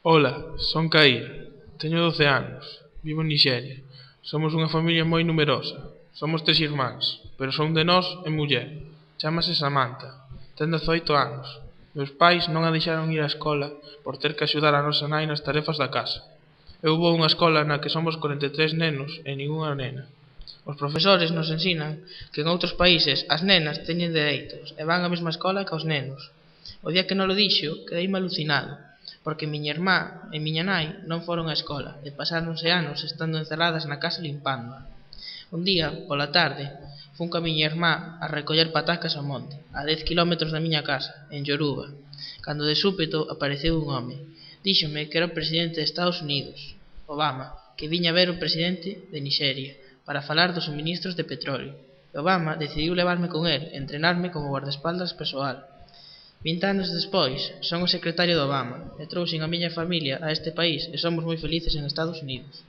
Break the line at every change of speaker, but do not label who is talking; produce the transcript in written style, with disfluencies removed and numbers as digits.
Ola, son Caía, teño 12 anos, vivo en Nixeria. Somos unha familia moi numerosa. Somos 3 irmáns, pero son de nós e muller. Chámase Samantha, ten 18 anos. Meus pais non a deixaron ir á escola por ter que axudar a nosa nai nas tarefas da casa. Eu vou a unha escola na que somos 43 nenos e ningunha nena.
Os profesores nos ensinan que en outros países as nenas teñen dereitos e van á mesma escola que os nenos. O día que nolo dixo, quedeime alucinado, porque miña irmá e miña nai non foron á escola e pasáronse anos estando encerradas na casa limpándoa. Un día, pola tarde, fun ca miña irmá a recoller patacas ao monte, a 10 kilómetros da miña casa, en Yoruba, cando de súpeto apareceu un home. Díxome que era o presidente de Estados Unidos, Obama, que viña ver o presidente de Nixeria para falar dos suministros de petróleo. Obama decidiu levarme con el e entrenarme como guardaespaldas persoal. 20 anos despois, son o secretario de Obama e trouxen a miña familia a este país e somos moi felices en Estados Unidos.